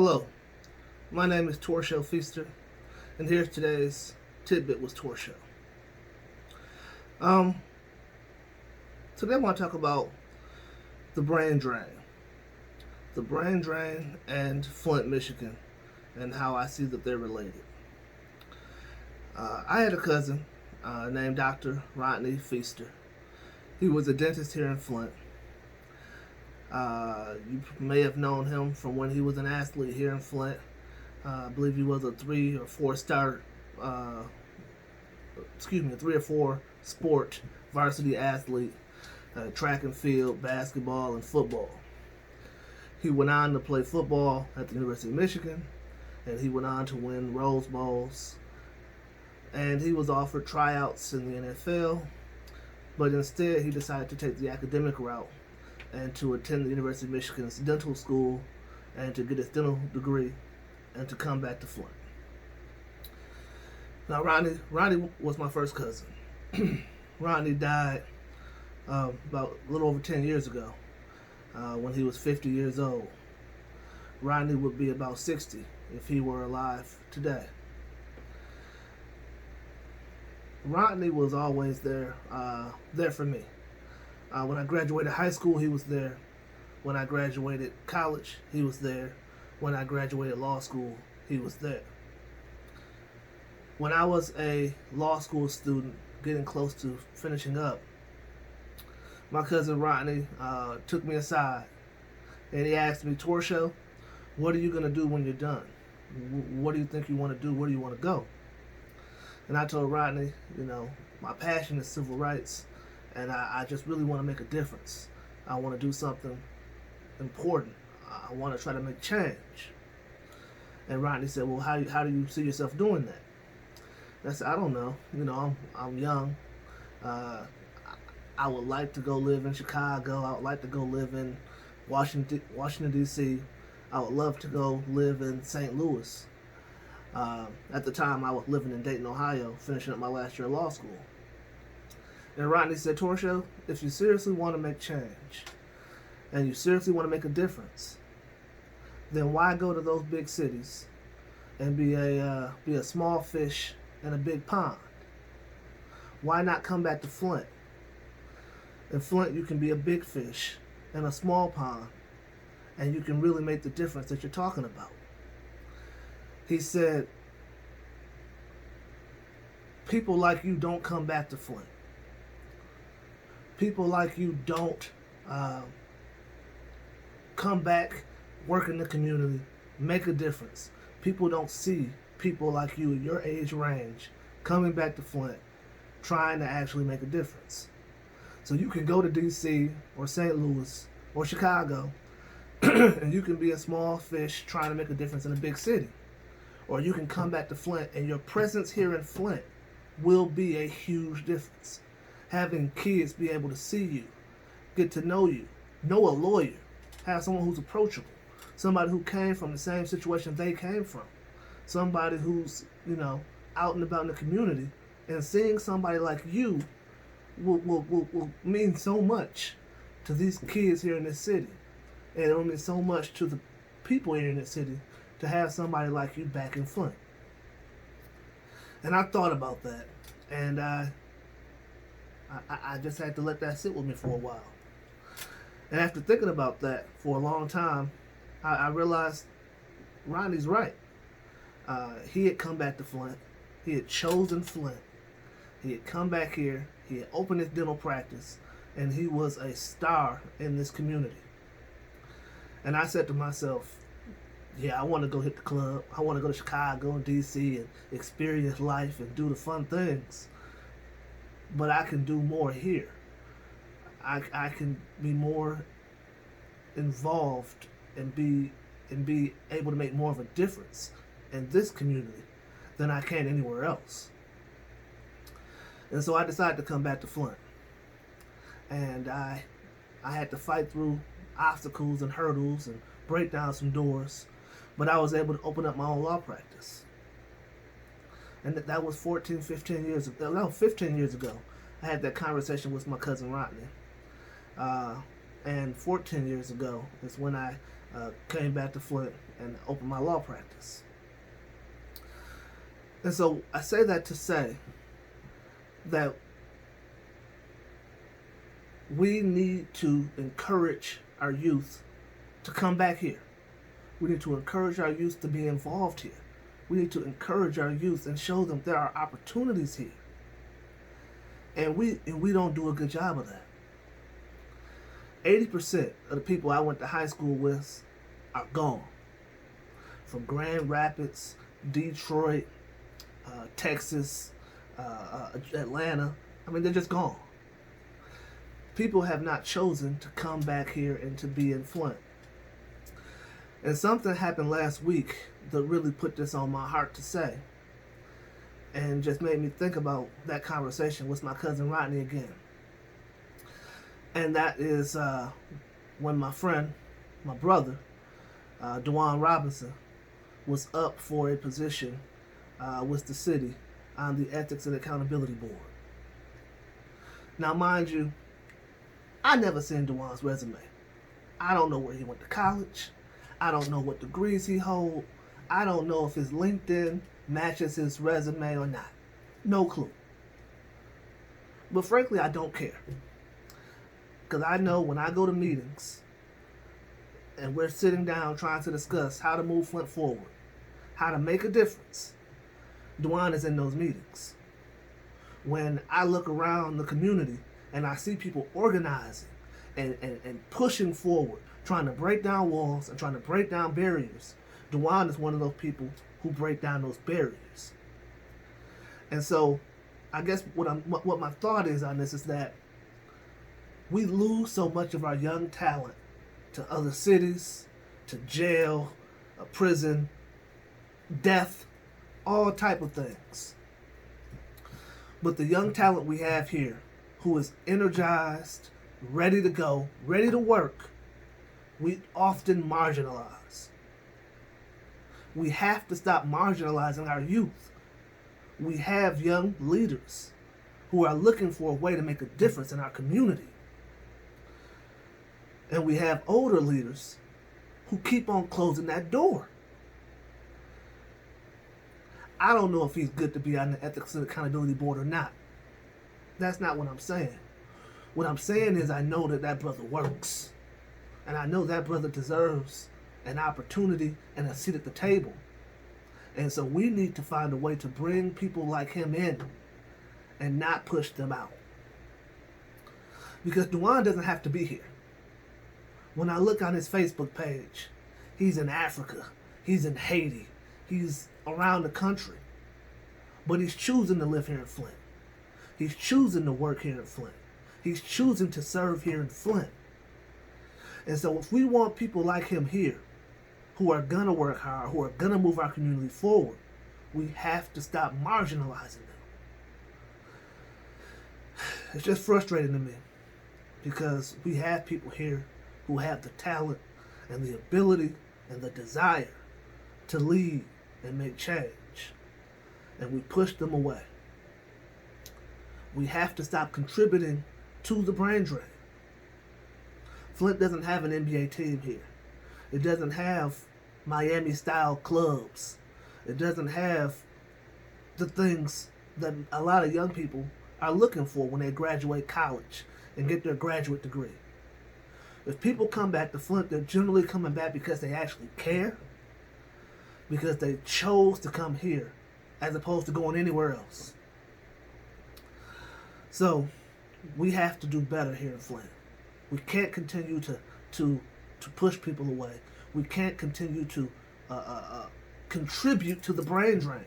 Hello, my name is Torchio Feaster, and here's today's Tidbit with Torchio. Um, Today I want to talk about the brain drain and Flint, Michigan, and how I see that they're related. I had a cousin named Dr. Rodney Feaster. He was a dentist here in Flint. You may have known him from when he was an athlete here in Flint. I believe he was a 3 or 4 star, a 3 or 4 sport varsity athlete, track and field, basketball, and football. He went on to play football at the University of Michigan, and he went on to win Rose Bowls. And he was offered tryouts in the NFL, but instead he decided to take the academic route and to attend the University of Michigan's dental school and to get his dental degree and to come back to Flint. Now, Rodney was my first cousin. Rodney died about a little over 10 years ago when he was 50 years old. Rodney would be about 60 if he were alive today. Rodney was always there for me. When I graduated high school, he was there. When I graduated college, he was there. When I graduated law school, he was there. When I was a law school student, getting close to finishing up, my cousin Rodney took me aside and he asked me, "Torchio, what are you going to do when you're done? What do you think you want to do? Where do you want to go?" And I told Rodney, my passion is civil rights, and I just really want to make a difference. I want to do something important. I want to try to make change. And Rodney said, "Well, how do you see yourself doing that?" And I said, "I don't know. I'm young. I would like to go live in Chicago. I would like to go live in Washington, D.C. I would love to go live in St. Louis." At the time, I was living in Dayton, Ohio, finishing up my last year of law school. And Rodney said, "Torchio, if you seriously want to make change, and you seriously want to make a difference, then why go to those big cities and be a small fish in a big pond? Why not come back to Flint? In Flint, you can be a big fish in a small pond, and you can really make the difference that you're talking about." He said, "People like you don't come back to Flint. People like you don't come back, work in the community, make a difference. People don't see people like you in your age range coming back to Flint, trying to actually make a difference. So you can go to D.C. or St. Louis or Chicago, and you can be a small fish trying to make a difference in a big city. Or you can come back to Flint, and your presence here in Flint will be a huge difference. Having kids be able to see you, get to know you, know a lawyer, have someone who's approachable, somebody who came from the same situation they came from, somebody who's, out and about in the community, and seeing somebody like you will mean so much to these kids here in this city. And it will mean so much to the people here in this city to have somebody like you back in Flint." And I thought about that, and I just had to let that sit with me for a while. And after thinking about that for a long time, I realized Rodney's right. He had come back to Flint. He had chosen Flint. He had come back here. He had opened his dental practice, and he was a star in this community. And I said to myself, yeah, I want to go hit the club. I want to go to Chicago and D.C. and experience life and do the fun things. But I can do more here. I can be more involved and be able to make more of a difference in this community than I can anywhere else. And so I decided to come back to Flint. And I had to fight through obstacles and hurdles and break down some doors. But I was able to open up my own law practice. And that was 15 years ago. No, 15 years ago. I had that conversation with my cousin Rodney. And 14 years ago is when I came back to Flint and opened my law practice. And so I say that to say that we need to encourage our youth to come back here. We need to encourage our youth to be involved here. We need to encourage our youth and show them there are opportunities here. And we don't do a good job of that. 80% of the people I went to high school with are gone. From Grand Rapids, Detroit, Texas, Atlanta. I mean, they're just gone. People have not chosen to come back here and to be in Flint. And something happened last week that really put this on my heart to say. And just made me think about that conversation with my cousin Rodney again. And that is when my friend, my brother, Dewan Robinson, was up for a position with the city on the Ethics and Accountability Board. Now, mind you, I never seen Dewan's resume. I don't know where he went to college. I don't know what degrees he hold. I don't know if his LinkedIn matches his resume or not. No clue. But frankly, I don't care. Because I know when I go to meetings and we're sitting down trying to discuss how to move Flint forward, how to make a difference, Dewan is in those meetings. When I look around the community and I see people organizing and pushing forward, trying to break down walls and trying to break down barriers, Dewan is one of those people who break down those barriers. And so I guess what my thought is on this is that we lose so much of our young talent to other cities, to jail, a prison, death, all type of things. But the young talent we have here, who is energized, ready to go, ready to work, we often marginalize. We have to stop marginalizing our youth. We have young leaders who are looking for a way to make a difference in our community. And we have older leaders who keep on closing that door. I don't know if he's good to be on the Ethics and Accountability Board or not. That's not what I'm saying. What I'm saying is I know that brother works. And I know that brother deserves an opportunity and a seat at the table. And so we need to find a way to bring people like him in and not push them out. Because Dewan doesn't have to be here. When I look on his Facebook page, he's in Africa, he's in Haiti, he's around the country. But he's choosing to live here in Flint. He's choosing to work here in Flint. He's choosing to serve here in Flint. And so if we want people like him here, who are going to work hard, who are going to move our community forward, we have to stop marginalizing them. It's just frustrating to me because we have people here who have the talent and the ability and the desire to lead and make change. And we push them away. We have to stop contributing to the brain drain. Flint doesn't have an NBA team here. It doesn't have Miami-style clubs. It doesn't have the things that a lot of young people are looking for when they graduate college and get their graduate degree. If people come back to Flint, they're generally coming back because they actually care, because they chose to come here as opposed to going anywhere else. So we have to do better here in Flint. We can't continue to push people away. We can't continue to contribute to the brain drain.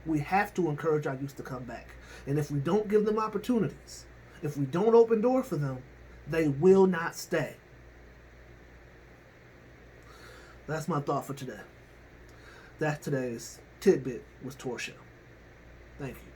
We have to encourage our youth to come back. And if we don't give them opportunities, if we don't open doors for them, they will not stay. That's my thought for today. That's today's Tidbit with Torchio. Thank you.